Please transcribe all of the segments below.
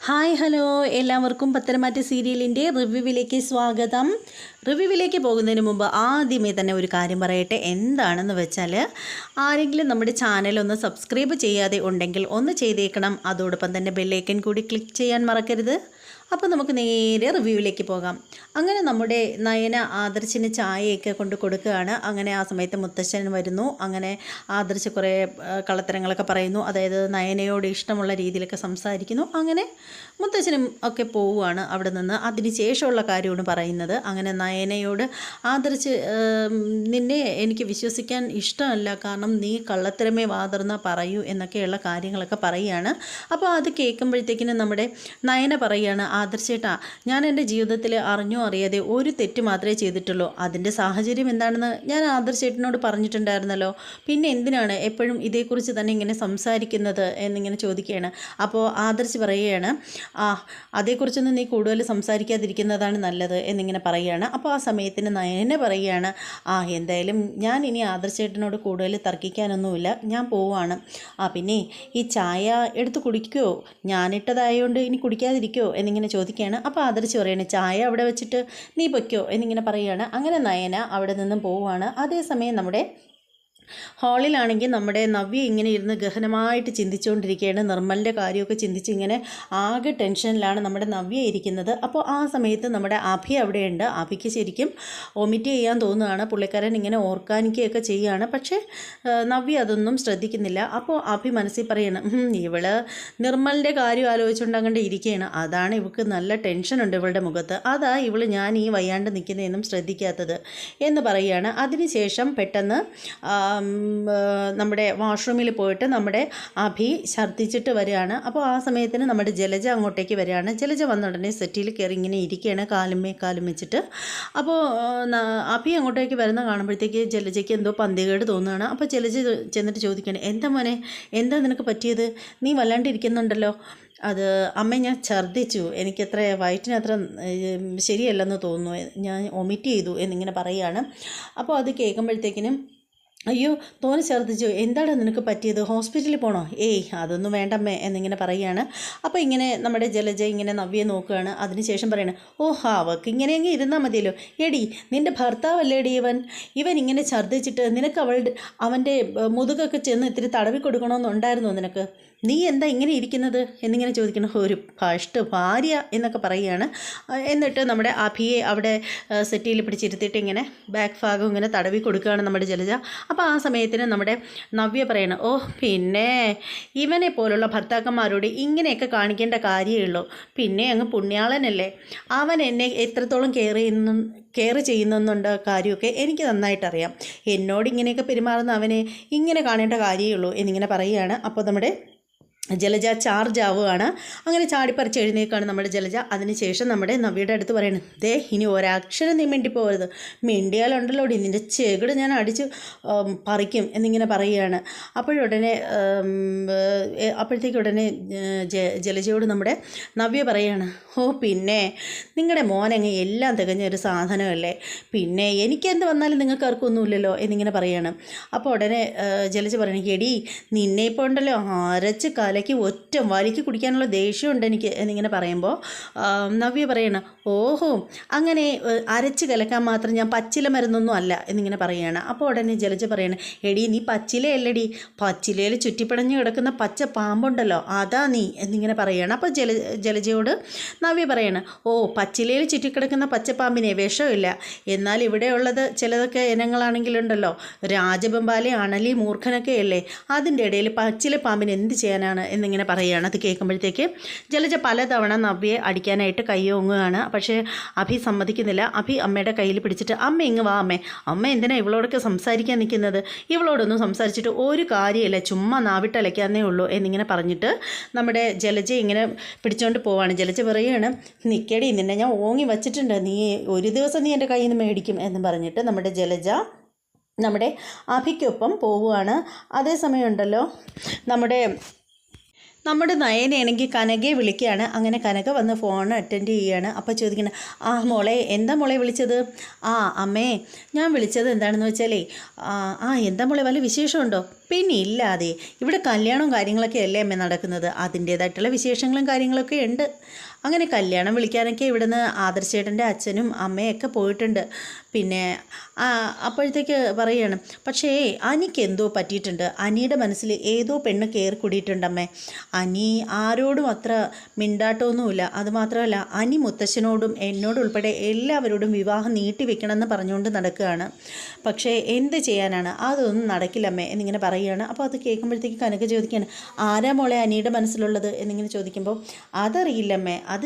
Hi hello എല്ലാവർക്കും പത്തനംതിട്ട സീരിയലിൻ്റെ റിവ്യൂവിലേക്ക് സ്വാഗതം. റിവ്യൂവിലേക്ക് പോകുന്നതിന് മുമ്പ് ആദ്യമേ തന്നെ ഒരു കാര്യം പറയട്ടെ. എന്താണെന്ന് വെച്ചാൽ, ആരെങ്കിലും നമ്മുടെ ചാനൽ സബ്സ്ക്രൈബ് ചെയ്യാതെ ഉണ്ടെങ്കിൽ ഒന്ന് ചെയ്തേക്കണം. അതോടൊപ്പം തന്നെ ബെല്ലൈക്കൻ കൂടി ക്ലിക്ക് ചെയ്യാൻ മറക്കരുത്. അപ്പോൾ നമുക്ക് നേരെ റിവ്യൂവിലേക്ക് പോകാം. അങ്ങനെ നമ്മുടെ നയന ആദർശിന് ചായയൊക്കെ കൊണ്ട് കൊടുക്കുകയാണ്. അങ്ങനെ ആ സമയത്ത് മുത്തശ്ശൻ വരുന്നു. അങ്ങനെ ആദർശ് കുറേ കള്ളത്തരങ്ങളൊക്കെ പറയുന്നു. അതായത് നയനയോട് ഇഷ്ടമുള്ള രീതിയിലൊക്കെ സംസാരിക്കുന്നു. അങ്ങനെ മുത്തശ്ശനും ഒക്കെ പോവുകയാണ് അവിടെ നിന്ന്. അതിന് ശേഷമുള്ള കാര്യമാണ് പറയുന്നത്. അങ്ങനെ നയനയോട് ആദർശ്, നിന്നെ എനിക്ക് വിശ്വസിക്കാൻ ഇഷ്ടമല്ല, കാരണം നീ കള്ളത്തരമേ വാതിർന്ന പറയൂ എന്നൊക്കെയുള്ള കാര്യങ്ങളൊക്കെ പറയുകയാണ്. അപ്പോൾ അത് കേൾക്കുമ്പോഴത്തേക്കിനും നമ്മുടെ നയന പറയുകയാണ്, ആദർശേട്ടാ, ഞാൻ എൻ്റെ ജീവിതത്തിൽ അറിഞ്ഞോ അറിയാതെ ഒരു തെറ്റ് മാത്രമേ ചെയ്തിട്ടുള്ളൂ. അതിൻ്റെ സാഹചര്യം എന്താണെന്ന് ഞാൻ ആദർശേട്ടനോട് പറഞ്ഞിട്ടുണ്ടായിരുന്നല്ലോ. പിന്നെ എന്തിനാണ് എപ്പോഴും ഇതേക്കുറിച്ച് തന്നെ ഇങ്ങനെ സംസാരിക്കുന്നത് എന്നിങ്ങനെ ചോദിക്കുകയാണ്. അപ്പോൾ ആദർശ് പറയുകയാണ്, അതേക്കുറിച്ചൊന്നും നീ കൂടുതൽ സംസാരിക്കാതിരിക്കുന്നതാണ് നല്ലത് എന്നിങ്ങനെ പറയുകയാണ്. അപ്പോൾ ആ സമയത്തിന് നയനെ പറയുകയാണ്, എന്തായാലും ഞാൻ ഇനി ആദർശേട്ടനോട് കൂടുതൽ തർക്കിക്കാനൊന്നുമില്ല, ഞാൻ പോവുകയാണ്. പിന്നെ ഈ ചായ എടുത്ത് കുടിക്കുമോ? ഞാനിട്ടതായതുകൊണ്ട് ഇനി കുടിക്കാതിരിക്കുമോ എന്നിങ്ങനെ ചോദിക്കുകയാണ്. അപ്പോൾ ആദർശ് പറയുകയാണ്, ചായ അവിടെ വെച്ചിട്ട് നീ പൊയ്ക്കോ എന്നിങ്ങനെ പറയുകയാണ്. അങ്ങനെ നയന അവിടെ നിന്നും പോവുകയാണ്. അതേസമയം നമ്മുടെ ഹാളിലാണെങ്കിൽ നമ്മുടെ നവ്യ ഇങ്ങനെ ഇരുന്ന് ഗഹനമായിട്ട് ചിന്തിച്ചുകൊണ്ടിരിക്കുകയാണ്. നിർമ്മലിൻ്റെ കാര്യമൊക്കെ ചിന്തിച്ച് ഇങ്ങനെ ആകെ ടെൻഷനിലാണ് നമ്മുടെ നവ്യ ഇരിക്കുന്നത്. അപ്പോൾ ആ സമയത്ത് നമ്മുടെ അഭി അവിടെയുണ്ട്. അഭിക്ക് ശരിക്കും വൊമിറ്റ് ചെയ്യാൻ തോന്നുകയാണ്. പുള്ളിക്കാരൻ ഇങ്ങനെ ഓർക്കാനിക്കുകയൊക്കെ ചെയ്യുകയാണ്. പക്ഷേ നവ്യ അതൊന്നും ശ്രദ്ധിക്കുന്നില്ല. അപ്പോൾ അഭി മനസ്സിൽ പറയണം, ഇവള് നിർമ്മലിൻ്റെ കാര്യം ആലോചിച്ചുകൊണ്ട് അങ്ങോട്ട് ഇരിക്കുകയാണ്. അതാണ് ഇവൾക്ക് നല്ല ടെൻഷനുണ്ട് ഇവളുടെ മുഖത്ത്. അതാ ഇവൾ ഞാൻ ഈ വയ്യാണ്ട് നിൽക്കുന്നതെന്നും ശ്രദ്ധിക്കാത്തത് എന്ന് പറയുകയാണ്. അതിനുശേഷം പെട്ടെന്ന് നമ്മുടെ വാഷ്റൂമിൽ പോയിട്ട് നമ്മുടെ അഭി ഛർദ്ദിച്ചിട്ട് വരികയാണ്. അപ്പോൾ ആ സമയത്തിന് നമ്മുടെ ജലജ അങ്ങോട്ടേക്ക് വരികയാണ്. ജലജ വന്ന ഉടനെ സെറ്റിൽ കയറി ഇങ്ങനെ ഇരിക്കുകയാണ്, കാലും വെച്ചിട്ട്. അപ്പോൾ അഭി അങ്ങോട്ടേക്ക് വരുന്ന കാണുമ്പോഴത്തേക്ക് ജലജയ്ക്ക് എന്തോ പന്തികേട് തോന്നുകയാണ്. അപ്പോൾ ജലജ ചെന്നിട്ട് ചോദിക്കുകയാണ്, എന്താ മോനെ, എന്താ നിനക്ക് പറ്റിയത്? നീ വല്ലാണ്ടിരിക്കുന്നുണ്ടല്ലോ. അത് അമ്മ, ഞാൻ ഛർദ്ദിച്ചു, എനിക്കത്ര വയറ്റിനത്ര ശരിയല്ലെന്ന് തോന്നുന്നു, ഞാൻ വൊമിറ്റ് ചെയ്തു എന്നിങ്ങനെ പറയുകയാണ്. അപ്പോൾ അത് കേൾക്കുമ്പോഴത്തേക്കിനും, അയ്യോ തോനെ ഛർദ്ദിച്ചു, എന്താണ് നിനക്ക് പറ്റിയത്? ഹോസ്പിറ്റലിൽ പോകണോ? അതൊന്നും വേണ്ടമ്മേ എന്നിങ്ങനെ പറയുകയാണ്. അപ്പോൾ ഇങ്ങനെ നമ്മുടെ ജലജ ഇങ്ങനെ നവ്യെ നോക്കുകയാണ്. അതിനുശേഷം പറയണം, അവൾക്ക് ഇങ്ങനെ അങ്ങ് ഇരുന്നാൽ മതിയല്ലോ. എടി, നിൻ്റെ ഭർത്താവല്ലേടി ഇവൻ ഇങ്ങനെ ഛർദ്ദിച്ചിട്ട് നിനക്ക് അവൻ്റെ മുതുകൊക്കെ ചെന്ന് ഇത്തിരി തടവി കൊടുക്കണമെന്നുണ്ടായിരുന്നോ നിനക്ക്? നീ എന്താ ഇങ്ങനെ ഇരിക്കുന്നത് എന്നിങ്ങനെ ചോദിക്കണം. ഒരു ഫസ്റ്റ് ഭാര്യ എന്നൊക്കെ പറയുകയാണ്. എന്നിട്ട് നമ്മുടെ അഭിയെ അവിടെ സെറ്റിയിൽ പിടിച്ചിരുത്തിയിട്ട് ഇങ്ങനെ ബാക്ക് ഭാഗം ഇങ്ങനെ തടവി കൊടുക്കുകയാണ് നമ്മുടെ ജലജ. അപ്പോൾ ആ സമയത്തിന് നമ്മുടെ നവ്യ പറയണം, പിന്നെ ഇവനെ പോലുള്ള ഭർത്താക്കന്മാരോട് ഇങ്ങനെയൊക്കെ കാണിക്കേണ്ട കാര്യമേ ഉള്ളൂ. പിന്നെ അങ്ങ് പുണ്യാളനല്ലേ, അവൻ എന്നെ എത്രത്തോളം കെയർ ചെയ്യുന്നുണ്ട് കാര്യമൊക്കെ എനിക്ക് നന്നായിട്ടറിയാം. എന്നോട് ഇങ്ങനെയൊക്കെ പെരുമാറുന്ന അവനെ ഇങ്ങനെ കാണേണ്ട കാര്യമേ ഉള്ളൂ എന്നിങ്ങനെ പറയുകയാണ്. അപ്പോൾ നമ്മുടെ ജലജ ചാർജ് ആവുകയാണ്. അങ്ങനെ ചാടിപ്പറിച്ച് എഴുന്നേൽക്കുകയാണ് നമ്മുടെ ജലജ. അതിനുശേഷം നമ്മുടെ നവ്യയുടെ അടുത്ത് പറയണം, ഇനി ഒരക്ഷരം നീ മിണ്ടിപ്പോകരുത്, മിണ്ടിയാലുണ്ടല്ലോ നിൻ്റെ ചെകിട് ഞാൻ അടിച്ച് പറിക്കും എന്നിങ്ങനെ പറയുകയാണ്. അപ്പോഴത്തേക്കുടനെ ജലജയോട് നമ്മുടെ നവ്യ പറയുകയാണ്, പിന്നെ നിങ്ങളുടെ മോനങ്ങ് എല്ലാം തികഞ്ഞ ഒരു സാധനമല്ലേ, പിന്നെ എനിക്കെന്ത് വന്നാലും നിങ്ങൾക്ക് ആർക്കൊന്നുമില്ലല്ലോ എന്നിങ്ങനെ പറയുകയാണ്. അപ്പോൾ ഉടനെ ജലജ പറയണം, എടി നിന്നെ ഇപ്പോൾ ഉണ്ടല്ലോ അരച്ച് കലയ്ക്ക് ഒറ്റ വലിക്ക് കുടിക്കാനുള്ള ദേഷ്യമുണ്ട് എനിക്ക് എന്നിങ്ങനെ പറയുമ്പോൾ നവ്യ പറയണം, അങ്ങനെ അരച്ച് കലക്കാൻ മാത്രം ഞാൻ പച്ചില മരുന്നൊന്നും അല്ല എന്നിങ്ങനെ പറയുകയാണ്. അപ്പോൾ ഉടനെ ജലജ പറയണം, എടി നീ പച്ചിലയല്ലടി, പച്ചിലയിൽ ചുറ്റിപ്പിടഞ്ഞ് കിടക്കുന്ന പച്ച പാമ്പുണ്ടല്ലോ അതാ നീ എന്നിങ്ങനെ പറയുകയാണ്. അപ്പോൾ ജലജയോട് നവ്യ പറയണം, പച്ചിലയിൽ ചുറ്റിക്കിടക്കുന്ന പച്ചപ്പാമ്പിനെ വിഷമില്ല, എന്നാൽ ഇവിടെയുള്ളത് ചിലതൊക്കെ ഇനങ്ങളാണെങ്കിലുണ്ടല്ലോ രാജബമ്പാലെ അണലി മൂർഖനൊക്കെ അല്ലേ, അതിൻ്റെ ഇടയിൽ പച്ചില പാമ്പിന് എന്ത് ചെയ്യാനാണ് എന്നിങ്ങനെ പറയുകയാണ്. അത് കേൾക്കുമ്പോഴത്തേക്ക് ജലജ പലതവണ നവ്യയെ അടിക്കാനായിട്ട് കൈയോങ്ങുകയാണ്. പക്ഷേ അഭി സമ്മതിക്കുന്നില്ല. അഭി അമ്മയുടെ കയ്യിൽ പിടിച്ചിട്ട്, അമ്മ ഇങ്ങ് വാ അമ്മ എന്തിനാ ഇവളോടൊക്കെ സംസാരിക്കാൻ നിൽക്കുന്നത്? ഇവളോടൊന്നും സംസാരിച്ചിട്ട് ഒരു കാര്യമില്ല, ചുമ്മാ നാവിട്ടലയ്ക്കാന്നേ ഉള്ളൂ എന്നിങ്ങനെ പറഞ്ഞിട്ട് നമ്മുടെ ജലജ ഇങ്ങനെ പിടിച്ചുകൊണ്ട് പോവാണ്. ജലജ പറയുകയാണ്, നിൽക്കടി, നിന്നെ ഞാൻ ഓങ്ങി വച്ചിട്ടുണ്ട്, നീ ഒരു ദിവസം നീ എൻ്റെ കയ്യിൽ നിന്ന് മേടിക്കും എന്ന് പറഞ്ഞിട്ട് നമ്മുടെ ജലജ നമ്മുടെ അഭിക്കൊപ്പം പോവുകയാണ്. അതേസമയം ഉണ്ടല്ലോ നമ്മുടെ നയനാണെങ്കിൽ കനകയെ വിളിക്കുകയാണ്. അങ്ങനെ കനക വന്ന് ഫോൺ അറ്റൻഡ് ചെയ്യുകയാണ്. അപ്പോൾ ചോദിക്കണം, മോളെ, എന്താ മോളെ വിളിച്ചത്? അമ്മേ, ഞാൻ വിളിച്ചത് എന്താണെന്ന് വെച്ചാലേ, എന്താ മോളെ, വല്ല വിശേഷമുണ്ടോ? പിന്നെ ഇല്ലാതെ ഇവിടെ കല്യാണവും കാര്യങ്ങളൊക്കെ അല്ലേ അമ്മ നടക്കുന്നത്, അതിൻ്റേതായിട്ടുള്ള വിശേഷങ്ങളും കാര്യങ്ങളൊക്കെ ഉണ്ട്. അങ്ങനെ കല്യാണം വിളിക്കാനൊക്കെ ഇവിടുന്ന് ആദർശേട്ടൻ്റെ അച്ഛനും അമ്മയൊക്കെ പോയിട്ടുണ്ട്. പിന്നെ അപ്പോഴത്തേക്ക് പറയുകയാണ്, പക്ഷേ അനിക്ക് എന്തോ പറ്റിയിട്ടുണ്ട്, അനിയുടെ മനസ്സിൽ ഏതോ പെണ്ണ് കയറി കൂടിയിട്ടുണ്ടമ്മേ. അനി ആരോടും അത്ര മിണ്ടാട്ടമൊന്നുമില്ല. അതുമാത്രമല്ല അനി മുത്തശ്ശനോടും എന്നോടും ഉൾപ്പെടെ എല്ലാവരോടും വിവാഹം നീട്ടിവെക്കണമെന്ന് പറഞ്ഞുകൊണ്ട് നടക്കുകയാണ്. പക്ഷേ എന്ത് ചെയ്യാനാണ്, അതൊന്നും നടക്കില്ലമ്മേ എന്നിങ്ങനെ പറയുകയാണ്. അപ്പോൾ അത് കേൾക്കുമ്പോഴത്തേക്ക് കനക ചോദിക്കുകയാണ്, ആരാ മോളെ അനിയുടെ മനസ്സിലുള്ളത് എന്നിങ്ങനെ ചോദിക്കുമ്പോൾ, അതറിയില്ലമ്മേ, അത്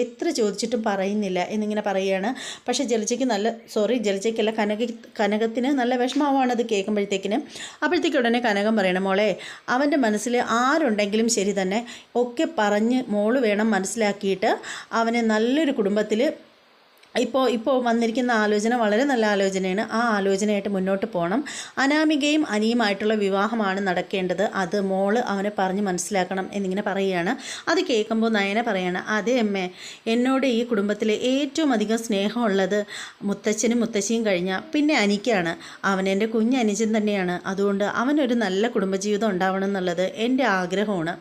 എത്ര ചോദിച്ചിട്ടും പറയുന്നില്ല എന്നിങ്ങനെ പറയുകയാണ്. പക്ഷേ ജലജയ്ക്കല്ല, കനകത്തിന് നല്ല വിഷമമാണ് അത് കേൾക്കുമ്പോഴത്തേക്കിന്. അപ്പോഴത്തേക്ക് ഉടനെ കനകം പറയണം, മോളെ അവൻ്റെ മനസ്സിൽ ആരുണ്ടെങ്കിലും ശരി തന്നെ ഒക്കെ പറഞ്ഞ് മോള് വേണം മനസ്സിലാക്കിയിട്ട് അവനെ നല്ലൊരു കുടുംബത്തിൽ ഇപ്പോൾ വന്നിരിക്കുന്ന ആലോചന വളരെ നല്ല ആലോചനയാണ്. ആ ആലോചനയായിട്ട് മുന്നോട്ട് പോകണം. അനാമികയും അനിയുമായിട്ടുള്ള വിവാഹമാണ് നടക്കേണ്ടത്. അത് മോള് അവനെ പറഞ്ഞ് മനസ്സിലാക്കണം എന്നിങ്ങനെ പറയുകയാണ്. അത് കേൾക്കുമ്പോൾ നയന പറയാണ്, അതേ അമ്മേ, എന്നോട് ഈ കുടുംബത്തിൽ ഏറ്റവും അധികം സ്നേഹമുള്ളത് മുത്തച്ഛനും മുത്തശ്ശിയും കഴിഞ്ഞാൽ പിന്നെ അനിക്കാണ്. അവൻ എൻ്റെ കുഞ്ഞനുജൻ തന്നെയാണ്. അതുകൊണ്ട് അവനൊരു നല്ല കുടുംബജീവിതം ഉണ്ടാവണം എന്നുള്ളത് എൻ്റെ ആഗ്രഹമാണ്.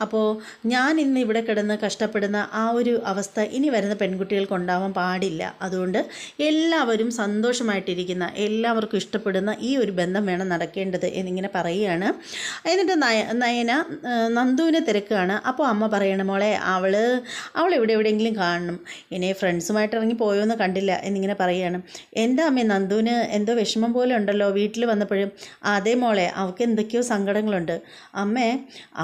അപ്പോൾ ഞാൻ ഇന്ന് ഇവിടെ കിടന്ന് കഷ്ടപ്പെടുന്ന ആ ഒരു അവസ്ഥ ഇനി വരുന്ന പെൺകുട്ടികൾക്ക് ഉണ്ടാവാൻ പാടില്ല. അതുകൊണ്ട് എല്ലാവരും സന്തോഷമായിട്ടിരിക്കുന്ന, എല്ലാവർക്കും ഇഷ്ടപ്പെടുന്ന ഈ ഒരു ബന്ധം വേണം നടക്കേണ്ടത് എന്നിങ്ങനെ പറയുകയാണ്. എന്നിട്ട് നയന നന്ദുവിനെ തിരക്കുകയാണ്. അപ്പോൾ അമ്മ പറയണം, മോളെ അവൾ എവിടെയെങ്കിലും കാണണം, ഇനി ഫ്രണ്ട്സുമായിട്ട് ഇറങ്ങി പോയോന്ന് കണ്ടില്ല എന്നിങ്ങനെ പറയുകയാണ്. എന്താ അമ്മേ, നന്ദുവിന് എന്തോ വിഷമം പോലെ ഉണ്ടല്ലോ വീട്ടിൽ വന്നപ്പോഴും. അതേ മോളെ, അവൾക്ക് എന്തൊക്കെയോ സങ്കടങ്ങളുണ്ട് അമ്മേ.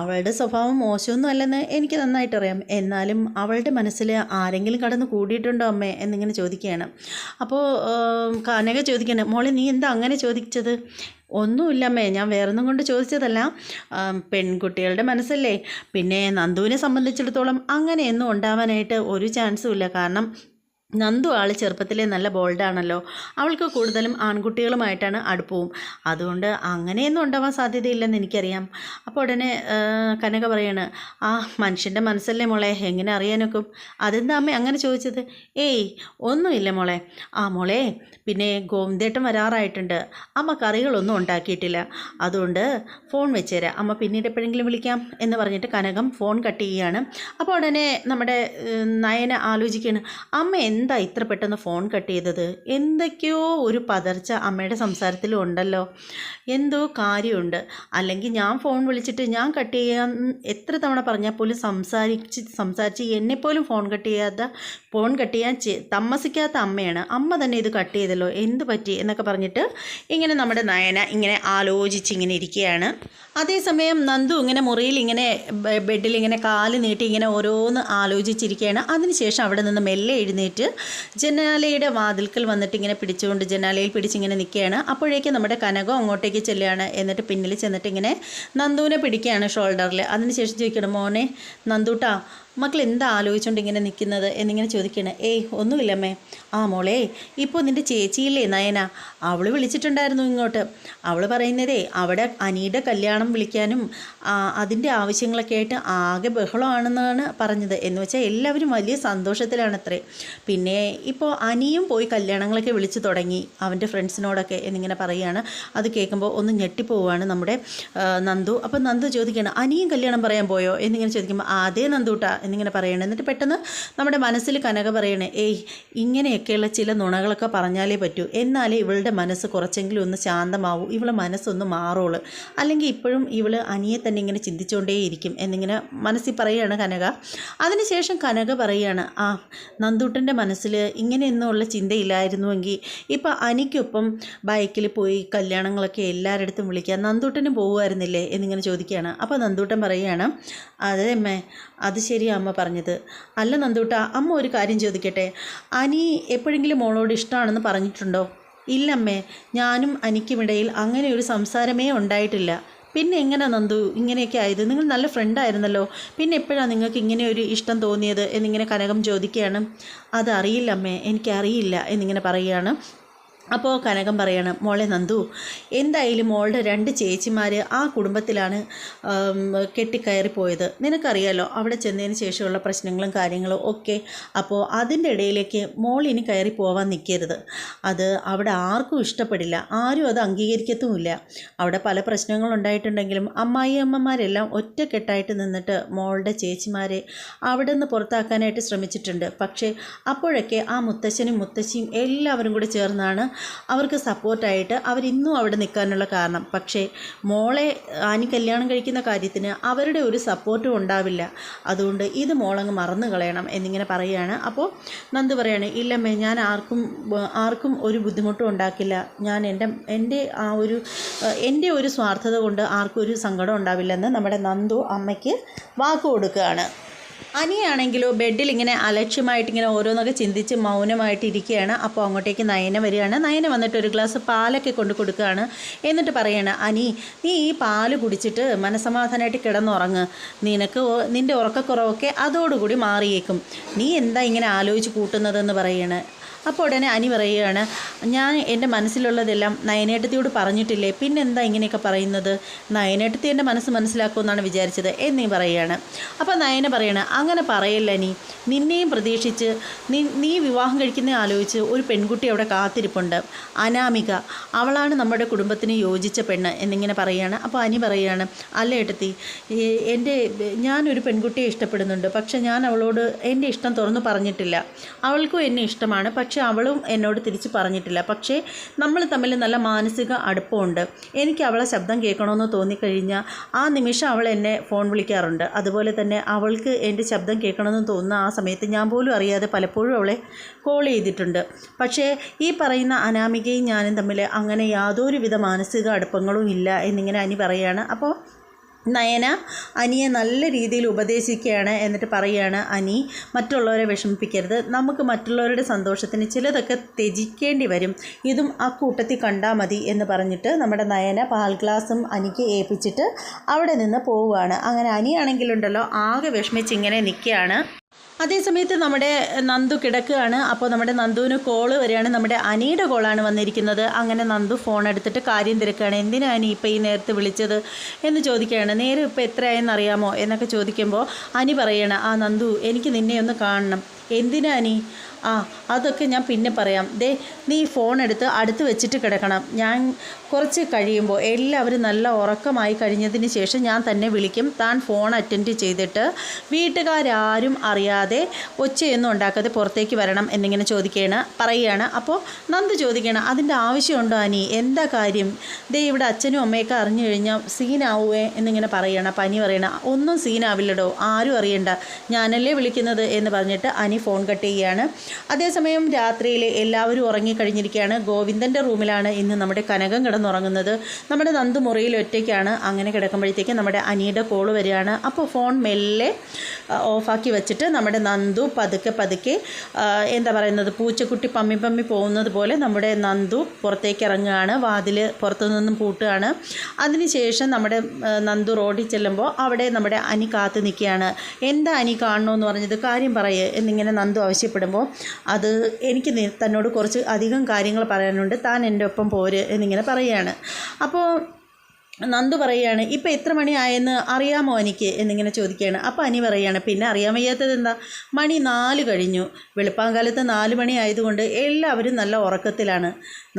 അവളുടെ സ്വഭാവം മോശമൊന്നും അല്ലെന്ന് എനിക്ക് നന്നായിട്ടറിയാം. എന്നാലും അവളുടെ മനസ്സിൽ ആരെങ്കിലും കടന്ന് കൂടിയിട്ടുണ്ടോ അമ്മേ എന്നിങ്ങനെ ചോദിക്കുകയാണ്. അപ്പോൾ കനക ചോദിക്കുകയാണ്, മോളെ നീ എന്താ അങ്ങനെ ചോദിച്ചത്? ഒന്നുമില്ലമ്മേ, ഞാൻ വേറൊന്നും കൊണ്ട് ചോദിച്ചതല്ല. പെൺകുട്ടികളുടെ മനസ്സല്ലേ, പിന്നെ നന്ദുവിനെ സംബന്ധിച്ചിടത്തോളം അങ്ങനെയൊന്നും ഉണ്ടാവാനായിട്ട് ഒരു ചാൻസും ഇല്ല. കാരണം നന്ദു ചെറുപ്പത്തിലെ നല്ല ബോൾഡാണല്ലോ. അവൾക്ക് കൂടുതലും ആൺകുട്ടികളുമായിട്ടാണ് അടുപ്പവും. അതുകൊണ്ട് അങ്ങനെയൊന്നും ഉണ്ടാവാൻ സാധ്യതയില്ലെന്ന് എനിക്കറിയാം. അപ്പോൾ ഉടനെ കനക പറയാണ്, ആ മനുഷ്യൻ്റെ മനസ്സല്ലേ മോളെ, എങ്ങനെ അറിയാനൊക്കും? അതെന്താ അമ്മ അങ്ങനെ ചോദിച്ചത്? ഏയ് ഒന്നുമില്ല മോളെ. മോളെ പിന്നെ ഗോവിന്ദേട്ടൻ വരാറായിട്ടുണ്ട്. അമ്മ കറികളൊന്നും ഉണ്ടാക്കിയിട്ടില്ല, അതുകൊണ്ട് ഫോൺ വെച്ചുതരാം, അമ്മ പിന്നീട് എപ്പോഴെങ്കിലും വിളിക്കാം എന്ന് പറഞ്ഞിട്ട് കനകം ഫോൺ കട്ട് ചെയ്യുകയാണ്. അപ്പോൾ ഉടനെ നമ്മുടെ നയന ആലോചിക്കുകയാണ്, അമ്മ എന്താ ഇത്ര പെട്ടെന്ന് ഫോൺ കട്ട് ചെയ്തത്? എന്തൊക്കെയോ ഒരു പതർച്ച അമ്മയുടെ സംസാരത്തിലും ഉണ്ടല്ലോ, എന്തോ കാര്യമുണ്ട്. അല്ലെങ്കിൽ ഞാൻ ഫോൺ വിളിച്ചിട്ട് ഞാൻ കട്ട് ചെയ്യാൻ എത്ര തവണ പറഞ്ഞാൽ പോലും സംസാരിച്ച് എന്നെപ്പോലും ഫോൺ കട്ട് ചെയ്യാൻ താമസിക്കാത്ത അമ്മയാണ്. അമ്മ തന്നെ ഇത് കട്ട് ചെയ്തല്ലോ, എന്ത് പറ്റി എന്നൊക്കെ പറഞ്ഞിട്ട് ഇങ്ങനെ നമ്മുടെ നയന ഇങ്ങനെ ആലോചിച്ചിങ്ങനെ ഇരിക്കുകയാണ്. അതേസമയം നന്ദു ഇങ്ങനെ മുറിയിൽ ഇങ്ങനെ ബെഡിൽ ഇങ്ങനെ കാല് നീട്ടി ഇങ്ങനെ ഓരോന്ന് ആലോചിച്ചിരിക്കുകയാണ്. അതിനുശേഷം അവിടെ നിന്ന് മെല്ലെ എഴുന്നേറ്റ് ജനാലയുടെ വാതിൽക്കൽ വന്നിട്ട് ഇങ്ങനെ പിടിച്ചുകൊണ്ട് ജനാലയിൽ പിടിച്ചിങ്ങനെ നിൽക്കുകയാണ്. അപ്പോഴേക്കും നമ്മുടെ കനകം അങ്ങോട്ടേക്ക് ചെല്ലുകയാണ്. എന്നിട്ട് പിന്നിൽ ചെന്നിട്ട് ഇങ്ങനെ നന്ദുവിനെ പിടിക്കുകയാണ് ഷോൾഡറിൽ. അതിനുശേഷം ചോദിക്കണം, മോനെ നന്ദൂട്ടാ, മക്കൾ എന്താ ആലോചിച്ചുകൊണ്ട് ഇങ്ങനെ നിൽക്കുന്നത് എന്നിങ്ങനെ ചോദിക്കണേ. ഏയ് ഒന്നുമില്ലമ്മേ. മോളെ, ഇപ്പോൾ നിൻ്റെ ചേച്ചിയില്ലേ നയന, അവൾ വിളിച്ചിട്ടുണ്ടായിരുന്നു ഇങ്ങോട്ട്. അവൾ പറയുന്നതേ അവിടെ അനിയുടെ കല്യാണം വിളിക്കാനും അതിൻ്റെ ആവശ്യങ്ങളൊക്കെ ആയിട്ട് ആകെ ബഹളമാണെന്നാണ് പറഞ്ഞത്. എന്ന് വെച്ചാൽ എല്ലാവരും വലിയ സന്തോഷത്തിലാണത്രേ. പിന്നെ ഇപ്പോൾ അനിയും പോയി കല്യാണങ്ങളൊക്കെ വിളിച്ചു തുടങ്ങി അവൻ്റെ ഫ്രണ്ട്സിനോടൊക്കെ എന്നിങ്ങനെ പറയുകയാണ്. അത് കേൾക്കുമ്പോൾ ഒന്ന് ഞെട്ടിപ്പോവുകയാണ് നമ്മുടെ നന്ദു. അപ്പോൾ നന്ദു ചോദിക്കുകയാണ്, അനിയും കല്യാണം പറയാൻ പോയോ എന്നിങ്ങനെ ചോദിക്കുമ്പോൾ അതേ നന്ദൂട്ടാ എന്നിങ്ങനെ പറയണം. എന്നിട്ട് പെട്ടെന്ന് നമ്മുടെ മനസ്സിൽ കനക പറയണേ, ഏയ് ഇങ്ങനെയൊക്കെയുള്ള ചില നുണകളൊക്കെ പറഞ്ഞാലേ പറ്റൂ, എന്നാലേ ഇവളുടെ മനസ്സ് കുറച്ചെങ്കിലും ഒന്ന് ശാന്തമാവൂ, ഇവളെ മനസ്സൊന്ന് മാറുള്ളൂ, അല്ലെങ്കിൽ ഇപ്പോഴും ഇവൾ അനിയെ തന്നെ ഇങ്ങനെ ചിന്തിച്ചുകൊണ്ടേയിരിക്കും എന്നിങ്ങനെ മനസ്സിൽ പറയുകയാണ് കനക. അതിനുശേഷം കനക പറയുകയാണ്, നന്ദൂട്ടൻ്റെ മനസ്സിൽ ഇങ്ങനെയൊന്നുമുള്ള ചിന്തയില്ലായിരുന്നുവെങ്കിൽ ഇപ്പോൾ അനിക്കൊപ്പം ബൈക്കിൽ പോയി കല്യാണങ്ങളൊക്കെ എല്ലാവരുടെ അടുത്തും വിളിക്കുക, നന്ദൂട്ടനും പോകുമായിരുന്നില്ലേ എന്നിങ്ങനെ ചോദിക്കുകയാണ്. അപ്പോൾ നന്ദൂട്ടൻ പറയുകയാണ്, അതെ അമ്മേ, അത് ശരിയാ അമ്മ പറഞ്ഞത്. അല്ല നന്ദൂട്ട, അമ്മ ഒരു കാര്യം ചോദിക്കട്ടെ, അനി എപ്പോഴെങ്കിലും മോളോട് ഇഷ്ടമാണെന്ന് പറഞ്ഞിട്ടുണ്ടോ? ഇല്ലമ്മേ, ഞാനും അനിക്കുമിടയിൽ അങ്ങനെ ഒരു സംസാരമേ ഉണ്ടായിട്ടില്ല. പിന്നെ എങ്ങനെ നന്ദു ഇങ്ങനെയൊക്കെ ആയത്? നിങ്ങൾ നല്ല ഫ്രണ്ടായിരുന്നല്ലോ, പിന്നെ എപ്പോഴാണ് നിങ്ങൾക്ക് ഇങ്ങനെ ഒരു ഇഷ്ടം തോന്നിയത് എന്നിങ്ങനെ കനകം ചോദിക്കുകയാണ്. അതറിയില്ലമ്മേ, എനിക്കറിയില്ല എന്നിങ്ങനെ പറയുകയാണ്. അപ്പോൾ കനകം പറയാണ്, മോളെ നന്ദു, എന്തായാലും മോളുടെ 2 ചേച്ചിമാർ ആ കുടുംബത്തിലാണ് കെട്ടിക്കയറിപ്പോയത്. നിനക്കറിയാലോ അവിടെ ചെന്നതിന് ശേഷമുള്ള പ്രശ്നങ്ങളും കാര്യങ്ങളും ഒക്കെ. അപ്പോൾ അതിൻ്റെ ഇടയിലേക്ക് മോൾ ഇനി കയറി പോവാൻ നിൽക്കരുത്. അത് അവിടെ ആർക്കും ഇഷ്ടപ്പെടില്ല, ആരും അത് അംഗീകരിക്കത്തുമില്ല. അവിടെ പല പ്രശ്നങ്ങളുണ്ടായിട്ടുണ്ടെങ്കിലും അമ്മായിയമ്മമാരെല്ലാം ഒറ്റക്കെട്ടായിട്ട് നിന്നിട്ട് മോളുടെ ചേച്ചിമാരെ അവിടെ നിന്ന് പുറത്താക്കാനായിട്ട് ശ്രമിച്ചിട്ടുണ്ട്. പക്ഷേ അപ്പോഴൊക്കെ ആ മുത്തശ്ശനും മുത്തശ്ശിയും എല്ലാവരും കൂടി ചേർന്നാണ് അവർക്ക് സപ്പോർട്ടായിട്ട് അവരിന്നും അവിടെ നിൽക്കാനുള്ള കാരണം. പക്ഷേ മോളെ ആനി കല്യാണം കഴിക്കുന്ന കാര്യത്തിന് അവരുടെ ഒരു സപ്പോർട്ടും ഉണ്ടാവില്ല. അതുകൊണ്ട് ഇത് മോളങ്ങ് മറന്നു കളയണം എന്നിങ്ങനെ പറയുകയാണ്. അപ്പോൾ നന്ദു പറയാണ്, ഇല്ലമ്മേ, ഞാൻ ആർക്കും ഒരു ബുദ്ധിമുട്ടും ഉണ്ടാക്കില്ല. ഞാൻ എൻ്റെ ഒരു സ്വാർത്ഥത കൊണ്ട് ആർക്കും ഒരു സങ്കടം ഉണ്ടാവില്ലെന്ന് നമ്മുടെ നന്ദു അമ്മയ്ക്ക് വാക്ക് കൊടുക്കുകയാണ്. അനിയാണെങ്കിലോ ബെഡിൽ ഇങ്ങനെ അലക്ഷ്യമായിട്ടിങ്ങനെ ഓരോന്നൊക്കെ ചിന്തിച്ച് മൗനമായിട്ട് ഇരിക്കുകയാണ്. അപ്പോൾ അങ്ങോട്ടേക്ക് നയന വരികയാണ്. നയന വന്നിട്ട് ഒരു ഗ്ലാസ് പാലൊക്കെ കൊണ്ട് കൊടുക്കുകയാണ്. എന്നിട്ട് പറയാണ്, അനി, നീ ഈ പാല് കുടിച്ചിട്ട് മനസ്സമാധാനമായിട്ട് കിടന്നുറങ്ങ്. നിൻ്റെ ഉറക്കക്കുറവൊക്കെ അതോടുകൂടി മാറിയേക്കും. നീ എന്താ ഇങ്ങനെ ആലോചിച്ച് കൂട്ടുന്നതെന്ന് പറയാണ്. അപ്പോൾ ഉടനെ അനി പറയുകയാണ്, ഞാൻ എൻ്റെ മനസ്സിലുള്ളതെല്ലാം നയനേട്ടത്തിയോട് പറഞ്ഞിട്ടില്ലേ, പിന്നെന്താ ഇങ്ങനെയൊക്കെ പറയുന്നത്? നയനേട്ടത്തി എൻ്റെ മനസ്സ് മനസ്സിലാക്കുമെന്നാണ് വിചാരിച്ചത് എന്നീ പറയുകയാണ്. അപ്പോൾ നയന പറയണ, അങ്ങനെ പറയല്ല നീ, നിന്നെയും പ്രതീക്ഷിച്ച് നീ വിവാഹം കഴിക്കുന്ന ആലോചിച്ച് ഒരു പെൺകുട്ടി അവിടെ കാത്തിരിപ്പുണ്ട്, അനാമിക. അവളാണ് നമ്മുടെ കുടുംബത്തിന് യോജിച്ച പെണ്ണ് എന്നിങ്ങനെ പറയുകയാണ്. അപ്പോൾ അനി പറയുകയാണ്, അല്ല ഏട്ടത്തി, ഞാനൊരു പെൺകുട്ടിയെ ഇഷ്ടപ്പെടുന്നുണ്ട്. പക്ഷെ ഞാൻ അവളോട് എൻ്റെ ഇഷ്ടം തുറന്നു പറഞ്ഞിട്ടില്ല. അവൾക്കും എന്നെ ഇഷ്ടമാണ്, പക്ഷെ അവളും എന്നോട് തിരിച്ച് പറഞ്ഞിട്ടില്ല. പക്ഷേ നമ്മൾ തമ്മിൽ നല്ല മാനസിക അടുപ്പമുണ്ട്. എനിക്ക് അവളെ ശബ്ദം കേൾക്കണമെന്ന് തോന്നിക്കഴിഞ്ഞാൽ ആ നിമിഷം അവൾ എന്നെ ഫോൺ വിളിക്കാറുണ്ട്. അതുപോലെ തന്നെ അവൾക്ക് എൻ്റെ ശബ്ദം കേൾക്കണമെന്ന് തോന്നുന്ന ആ സമയത്ത് ഞാൻ പോലും അറിയാതെ പലപ്പോഴും അവളെ കോൾ ചെയ്തിട്ടുണ്ട്. പക്ഷേ ഈ പറയുന്ന അനാമികയും ഞാനും തമ്മിൽ അങ്ങനെ യാതൊരുവിധ മാനസിക അടുപ്പങ്ങളും ഇല്ല എന്നിങ്ങനെ അനി പറയുകയാണ്. അപ്പോൾ നയന അനിയെ നല്ല രീതിയിൽ ഉപദേശിക്കുകയാണ്. എന്നിട്ട് പറയുകയാണ്, അനി, മറ്റുള്ളവരെ വിഷമിപ്പിക്കരുത്. നമുക്ക് മറ്റുള്ളവരുടെ സന്തോഷത്തിന് ചിലതൊക്കെ ത്യജിക്കേണ്ടി വരും. ഇതും ആ കൂട്ടത്തിൽ കണ്ടാൽ മതി എന്ന് പറഞ്ഞിട്ട് നമ്മുടെ നയന പാൽ ഗ്ലാസും അനിക്ക് ഏൽപ്പിച്ചിട്ട് അവിടെ നിന്ന് പോവുകയാണ്. അങ്ങനെ അനിയാണെങ്കിലുണ്ടല്ലോ ആകെ വിഷമിച്ചിങ്ങനെ നിൽക്കുകയാണ്. അതേസമയത്ത് നമ്മുടെ നന്ദു കിടക്കുകയാണ്. അപ്പോൾ നമ്മുടെ നന്ദുവിന് കോള് വരികയാണ്. നമ്മുടെ അനിയുടെ കോളാണ് വന്നിരിക്കുന്നത്. അങ്ങനെ നന്ദു ഫോൺ എടുത്തിട്ട് കാര്യം തിരക്കുകയാണ്. എന്തിനാണ് അനി ഇപ്പോൾ ഈ നേരത്തെ വിളിച്ചത് എന്ന് ചോദിക്കുകയാണ്. നേരം ഇപ്പോൾ എത്രയായെന്ന് അറിയാമോ എന്നൊക്കെ ചോദിക്കുമ്പോൾ അനി പറയണം, ആ നന്ദു, എനിക്ക് നിന്നെ ഒന്ന് കാണണം. എന്തിനാ അനി? അതൊക്കെ ഞാൻ പിന്നെ പറയാം. നീ ഫോൺ എടുത്ത് അടുത്ത് വെച്ചിട്ട് കിടക്കണം. ഞാൻ കുറച്ച് കഴിയുമ്പോൾ എല്ലാവരും നല്ല ഉറക്കമായി കഴിഞ്ഞതിന് ശേഷം ഞാൻ തന്നെ വിളിക്കും. താൻ ഫോൺ അറ്റൻഡ് ചെയ്തിട്ട് വീട്ടുകാരും അറിയാതെ ഒച്ചയൊന്നും ഉണ്ടാക്കാതെ പുറത്തേക്ക് വരണം എന്നിങ്ങനെ പറയുകയാണ്. അപ്പോൾ നന്ദു ചോദിക്കുകയാണ്, അതിൻ്റെ ആവശ്യമുണ്ടോ അനി? എന്താ കാര്യം? ഇവിടെ അച്ഛനും അമ്മയൊക്കെ അറിഞ്ഞു കഴിഞ്ഞാൽ സീനാവുകയെ എന്നിങ്ങനെ പറയുകയാണ്. അപ്പോൾ അനി പറയണം, ഒന്നും സീനാവില്ലടോ, ആരും അറിയണ്ട, ഞാനല്ലേ വിളിക്കുന്നത് എന്ന് പറഞ്ഞിട്ട് അനി ഫോൺ കട്ട് ചെയ്യുകയാണ്. അതേസമയം രാത്രിയിൽ എല്ലാവരും ഉറങ്ങിക്കഴിഞ്ഞിരിക്കുകയാണ്. ഗോവിന്ദൻ്റെ റൂമിലാണ് ഇന്ന് നമ്മുടെ കനകം കിടന്നുറങ്ങുന്നത്. നമ്മുടെ നന്ദു മുറിയിൽ ഒറ്റയ്ക്കാണ്. അങ്ങനെ കിടക്കുമ്പോഴത്തേക്ക് നമ്മുടെ അനിയുടെ കോള് വരികയാണ്. അപ്പോൾ ഫോൺ മെല്ലെ ഓഫാക്കി വെച്ചിട്ട് നമ്മുടെ നന്ദു പതുക്കെ എന്താ പറയുന്നത്, പൂച്ചക്കുട്ടി പമ്മി പോകുന്നത് പോലെ നമ്മുടെ നന്ദു പുറത്തേക്ക് ഇറങ്ങുകയാണ്. വാതിൽ പുറത്തുനിന്നും പൂട്ടുകയാണ്. അതിനുശേഷം നമ്മുടെ നന്ദു റോഡിൽ ചെല്ലുമ്പോൾ അവിടെ നമ്മുടെ അനി കാത്തു നിൽക്കുകയാണ്. എന്താ അനി കാണണമെന്ന് പറഞ്ഞത്, കാര്യം പറയേ എന്നിങ്ങനെ നന്ദു ആവശ്യപ്പെടുമ്പോൾ, അത് എനിക്ക് തന്നോട് കുറച്ച് അധികം കാര്യങ്ങൾ പറയാനുണ്ട്, താൻ എൻ്റെ ഒപ്പം പോര് എന്നിങ്ങനെ പറയുകയാണ്. അപ്പോൾ നന്ദു പറയുകയാണ്, ഇപ്പം എത്ര മണിയായെന്ന് അറിയാമോ എനിക്ക് എന്നിങ്ങനെ ചോദിക്കുകയാണ്. അപ്പോൾ അനി പറയുകയാണ്, പിന്നെ അറിയാൻ വയ്യാത്തത് എന്താ, മണി 4 കഴിഞ്ഞു. വെളുപ്പാങ്കാലത്ത് 4 മണി ആയതുകൊണ്ട് എല്ലാവരും നല്ല ഉറക്കത്തിലാണ്.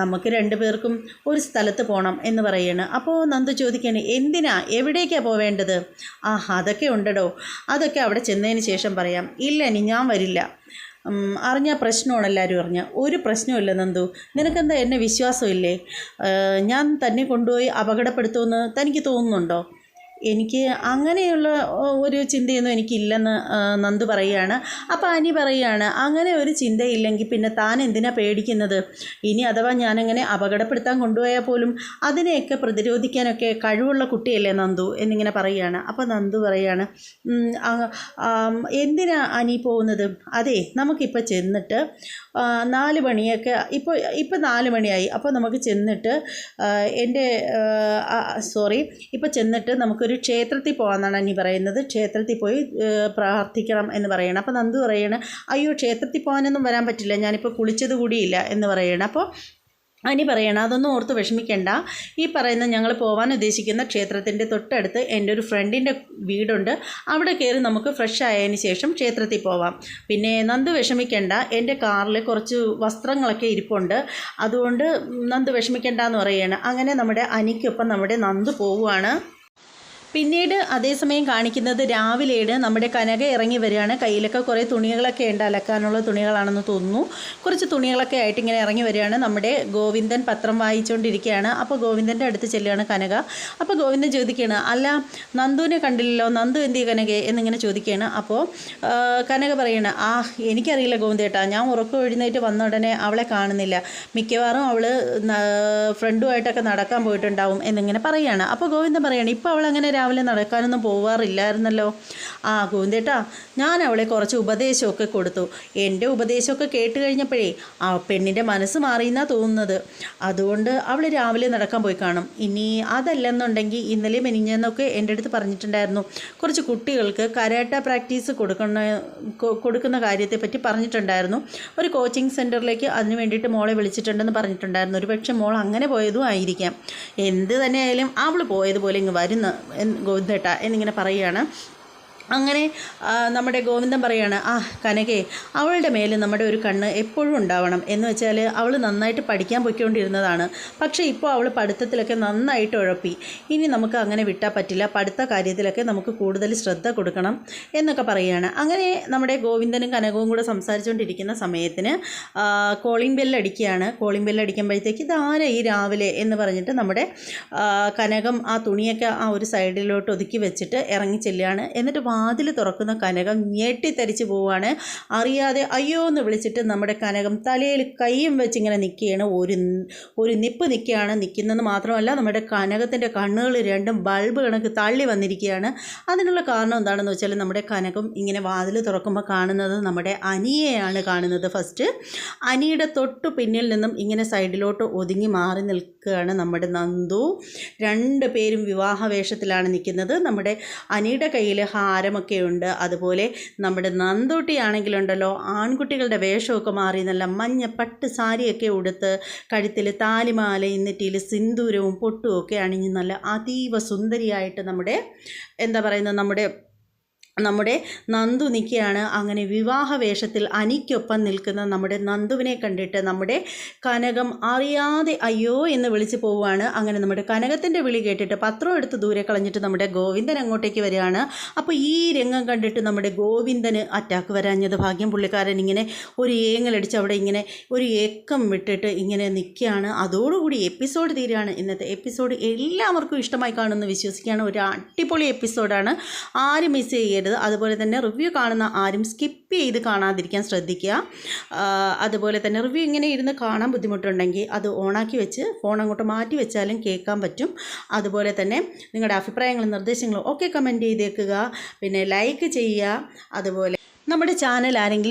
നമുക്ക് 2 പേർക്കും ഒരു സ്ഥലത്ത് പോകണം എന്ന് പറയുകയാണ്. അപ്പോൾ നന്ദു ചോദിക്കുകയാണ്, എന്തിനാ, എവിടേക്കാണ് പോവേണ്ടത്? അതൊക്കെ ഉണ്ടടോ, അതൊക്കെ അവിടെ ചെന്നതിന് ശേഷം പറയാം. ഇല്ല ഇനി ഞാൻ വരില്ല. അറിഞ്ഞാൽ പ്രശ്നമാണ്, എല്ലാവരും അറിഞ്ഞാൽ. ഒരു പ്രശ്നമില്ല നന്ദു, നിനക്കെന്താ എന്നെ വിശ്വാസമില്ലേ? ഞാൻ തന്നെ കൊണ്ടുപോയി അപകടപ്പെടുത്തുമെന്ന് തനിക്ക് തോന്നുന്നുണ്ടോ? എനിക്ക് അങ്ങനെയുള്ള ഒരു ചിന്തയൊന്നും എനിക്കില്ലെന്ന് നന്ദു പറയുകയാണ്. അപ്പോൾ അനി പറയുകയാണ്, അങ്ങനെ ഒരു ചിന്തയില്ലെങ്കിൽ പിന്നെ താൻ എന്തിനാ പേടിക്കുന്നത്? ഇനി അഥവാ ഞാനങ്ങനെ അപകടപ്പെടുത്താൻ കൊണ്ടുപോയാൽ പോലും അതിനെയൊക്കെ പ്രതിരോധിക്കാനൊക്കെ കഴിവുള്ള കുട്ടിയല്ലേ നന്ദു എന്നിങ്ങനെ പറയുകയാണ്. അപ്പോൾ നന്ദു പറയുകയാണ്, എന്തിനാ അനി പോകുന്നത്? അതെ, നമുക്കിപ്പോൾ ചെന്നിട്ട് 4 മണിയൊക്കെ ഇപ്പോൾ 4 മണിയായി. അപ്പോൾ നമുക്ക് ചെന്നിട്ട് ഇപ്പോൾ ചെന്നിട്ട് നമുക്കൊരു ക്ഷേത്രത്തിൽ പോകാമെന്നാണ് അനി പറയുന്നത്. ക്ഷേത്രത്തിൽ പോയി പ്രാർത്ഥിക്കണം എന്ന് പറയണം. അപ്പോൾ നന്ദു പറയണം, അയ്യോ ക്ഷേത്രത്തിൽ പോകാനൊന്നും വരാൻ പറ്റില്ല, ഞാനിപ്പോൾ കുളിച്ചത് കൂടിയില്ല എന്ന് പറയണം. അപ്പോൾ അനി പറയണം, അതൊന്നും ഓർത്ത് വിഷമിക്കേണ്ട. ഈ പറയുന്ന ഞങ്ങൾ പോകാൻ ഉദ്ദേശിക്കുന്ന ക്ഷേത്രത്തിൻ്റെ തൊട്ടടുത്ത് എൻ്റെ ഒരു ഫ്രണ്ടിൻ്റെ വീടുണ്ട്. അവിടെ കയറി നമുക്ക് ഫ്രഷ് ആയതിന് ശേഷം ക്ഷേത്രത്തിൽ പോവാം. പിന്നെ നന്ദു വിഷമിക്കേണ്ട, എൻ്റെ കാറിൽ കുറച്ച് വസ്ത്രങ്ങളൊക്കെ ഇരിപ്പുണ്ട്, അതുകൊണ്ട് നന്ദു വിഷമിക്കേണ്ട എന്ന് പറയുകയാണ്. അങ്ങനെ നമ്മുടെ അനിക്കൊപ്പം നമ്മുടെ നന്ദു പോവുകയാണ്. പിന്നീട് അതേസമയം കാണിക്കുന്നത് രാവിലെയാണ്. നമ്മുടെ കനക ഇറങ്ങി വരികയാണ്. കയ്യിലൊക്കെ കുറേ തുണികളൊക്കെ ഉണ്ട്, അലക്കാനുള്ള തുണികളാണെന്ന് തോന്നുന്നു. കുറച്ച് തുണികളൊക്കെ ആയിട്ട് ഇങ്ങനെ ഇറങ്ങി വരികയാണ്. നമ്മുടെ ഗോവിന്ദൻ പത്രം വായിച്ചുകൊണ്ടിരിക്കുകയാണ്. അപ്പോൾ ഗോവിന്ദൻ്റെ അടുത്ത് ചെല്ലുകയാണ് കനക. അപ്പോൾ ഗോവിന്ദൻ ചോദിക്കുകയാണ്, അല്ല നന്ദുവിനെ കണ്ടില്ലല്ലോ, നന്ദു എന്തി കനകെ എന്നിങ്ങനെ ചോദിക്കുകയാണ്. അപ്പോൾ കനക പറയണ, എനിക്കറിയില്ല ഗോവിന്ദേട്ടാ, ഞാൻ ഉറക്കം എഴുന്നേറ്റ് വന്ന ഉടനെ അവളെ കാണുന്നില്ല, മിക്കവാറും അവൾ ഫ്രണ്ടുമായിട്ടൊക്കെ നടക്കാൻ പോയിട്ടുണ്ടാവും എന്നിങ്ങനെ പറയുകയാണ്. അപ്പോൾ ഗോവിന്ദൻ പറയാണ്, ഇപ്പോൾ അവൾ അങ്ങനെ രാവിലെ നടക്കാനൊന്നും പോവാറില്ലായിരുന്നല്ലോ. ഗോവിന്ദേട്ടാ, ഞാൻ അവളെ കുറച്ച് ഉപദേശമൊക്കെ കൊടുത്തു. എൻ്റെ ഉപദേശമൊക്കെ കേട്ട് കഴിഞ്ഞപ്പോഴേ ആ പെണ്ണിൻ്റെ മനസ്സ് മാറിയെന്നാണ് തോന്നുന്നത്. അതുകൊണ്ട് അവൾ രാവിലെ നടക്കാൻ പോയി കാണും. ഇനി അതല്ലെന്നുണ്ടെങ്കിൽ ഇന്നലെ മെനിഞ്ഞെന്നൊക്കെ എൻ്റെ അടുത്ത് പറഞ്ഞിട്ടുണ്ടായിരുന്നു, കുറച്ച് കുട്ടികൾക്ക് കരാട്ട പ്രാക്ടീസ് കൊടുക്കുന്ന കാര്യത്തെപ്പറ്റി പറഞ്ഞിട്ടുണ്ടായിരുന്നു. ഒരു കോച്ചിങ് സെൻറ്ററിലേക്ക് അതിന് വേണ്ടിയിട്ട് മോളെ വിളിച്ചിട്ടുണ്ടെന്ന് പറഞ്ഞിട്ടുണ്ടായിരുന്നു. ഒരു പക്ഷേ മോൾ അങ്ങനെ പോയതും ആയിരിക്കാം. എന്ത് തന്നെയായാലും അവൾ പോയതുപോലെ ഇങ്ങ് വരുന്ന ഗോവിന്ദേട്ട എന്നിങ്ങനെ പറയുകയാണ്. അങ്ങനെ നമ്മുടെ ഗോവിന്ദൻ പറയാണ്, കനകേ, അവളുടെ മേൽ നമ്മുടെ ഒരു കണ്ണ് എപ്പോഴും ഉണ്ടാവണം. എന്ന് വെച്ചാൽ അവൾ നന്നായിട്ട് പഠിക്കാൻ പോയിക്കൊണ്ടിരുന്നതാണ്. പക്ഷേ ഇപ്പോൾ അവൾ പഠിത്തത്തിലൊക്കെ നന്നായിട്ട് ഉഴപ്പി. ഇനി നമുക്ക് അങ്ങനെ വിട്ടാൽ പറ്റില്ല, പഠിത്ത കാര്യത്തിലൊക്കെ നമുക്ക് കൂടുതൽ ശ്രദ്ധ കൊടുക്കണം എന്നൊക്കെ പറയുകയാണ്. അങ്ങനെ നമ്മുടെ ഗോവിന്ദനും കനകവും കൂടെ സംസാരിച്ചുകൊണ്ടിരിക്കുന്ന സമയത്തിന് കോളിംഗ് ബെല്ലടിക്കുകയാണ്. കോളിംഗ് ബെല്ലടിക്കുമ്പോഴത്തേക്ക് ഇതാരാ ഈ രാവിലെ എന്ന് പറഞ്ഞിട്ട് നമ്മുടെ കനകം ആ തുണിയൊക്കെ ആ ഒരു സൈഡിലോട്ട് ഒതുക്കി വെച്ചിട്ട് ഇറങ്ങി ചെല്ലുകയാണ്. എന്നിട്ട് വാതിൽ തുറക്കുന്ന കനകം ഞെട്ടിത്തരിച്ച് പോവുകയാണ്. അറിയാതെ അയ്യോ എന്ന് വിളിച്ചിട്ട് നമ്മുടെ കനകം തലയിൽ കൈയും വെച്ച് ഇങ്ങനെ നിൽക്കുകയാണ്. ഒരു നിപ്പ് നിൽക്കുകയാണ്. നിൽക്കുന്നതെന്ന് മാത്രമല്ല, നമ്മുടെ കനകത്തിൻ്റെ കണ്ണുകൾ രണ്ടും ബൾബ് കണക്ക് തള്ളി വന്നിരിക്കുകയാണ്. അതിനുള്ള കാരണം എന്താണെന്ന് വെച്ചാൽ, നമ്മുടെ കനകം ഇങ്ങനെ വാതിൽ തുറക്കുമ്പോൾ കാണുന്നത് നമ്മുടെ അനിയെയാണ് കാണുന്നത്. ഫസ്റ്റ് അനിയുടെ തൊട്ടു പിന്നിൽ നിന്നും ഇങ്ങനെ സൈഡിലോട്ട് ഒതുങ്ങി മാറി നിൽക്കുകയാണ് നമ്മുടെ നന്ദു. രണ്ടു പേരും വിവാഹ വേഷത്തിലാണ് നിൽക്കുന്നത്. നമ്മുടെ അനിയുടെ കയ്യിൽ ഹാരമൊക്കെ ഉണ്ട്. അതുപോലെ നമ്മുടെ നന്ദൂട്ടിയാണെങ്കിലുണ്ടല്ലോ, ആൺകുട്ടികളുടെ വേഷമൊക്കെ മാറി നല്ല മഞ്ഞ പട്ട് സാരിയൊക്കെ ഉടുത്ത് കഴുത്തിൽ താലിമാലയും നെറ്റിയിൽ സിന്ദൂരവും പൊട്ടും ഒക്കെ അണിഞ്ഞ് നല്ല അതീവ സുന്ദരിയായിട്ട് നമ്മുടെ നന്ദു നിൽക്കുകയാണ്. അങ്ങനെ വിവാഹ വേഷത്തിൽ അനിക്കൊപ്പം നിൽക്കുന്ന നമ്മുടെ നന്ദുവിനെ കണ്ടിട്ട് നമ്മുടെ കനകം അറിയാതെ അയ്യോ എന്ന് വിളിച്ച് പോവുകയാണ്. അങ്ങനെ നമ്മുടെ കനകത്തിൻ്റെ വിളി കേട്ടിട്ട് പത്രം എടുത്ത് ദൂരെ കളഞ്ഞിട്ട് നമ്മുടെ ഗോവിന്ദൻ അങ്ങോട്ടേക്ക് വരികയാണ്. അപ്പോൾ ഈ രംഗം കണ്ടിട്ട് നമ്മുടെ ഗോവിന്ദന് അറ്റാക്ക് വരാഞ്ഞത് ഭാഗ്യം. പുള്ളിക്കാരൻ ഇങ്ങനെ ഒരു ഏങ്ങലടിച്ച് അവിടെ ഇങ്ങനെ ഒരു ഏക്കം വിട്ടിട്ട് ഇങ്ങനെ നിൽക്കുകയാണ്. അതോടുകൂടി എപ്പിസോഡ് തീരുകയാണ്. ഇന്നത്തെ എപ്പിസോഡ് എല്ലാവർക്കും ഇഷ്ടമായി കാണുമെന്ന് വിശ്വസിക്കുകയാണ്. ഒരു അടിപൊളി എപ്പിസോഡാണ്, ആരും മിസ് ചെയ്യരുത്. അതുപോലെ തന്നെ റിവ്യൂ കാണുന്ന ആരും സ്കിപ്പ് ചെയ്ത് കാണാതിരിക്കാൻ ശ്രദ്ധിക്കുക. അതുപോലെ തന്നെ റിവ്യൂ ഇങ്ങനെ ഇരുന്ന് കാണാൻ ബുദ്ധിമുട്ടുണ്ടെങ്കിൽ അത് ഓണാക്കി വെച്ച് ഫോൺ അങ്ങോട്ട് മാറ്റി വെച്ചാലും കേൾക്കാൻ പറ്റും. അതുപോലെ തന്നെ നിങ്ങളുടെ അഭിപ്രായങ്ങളും നിർദ്ദേശങ്ങളും ഒക്കെ കമൻറ്റ് ചെയ്തേക്കുക. പിന്നെ ലൈക്ക് ചെയ്യുക. അതുപോലെ നമ്മുടെ ചാനൽ ആരെങ്കിലും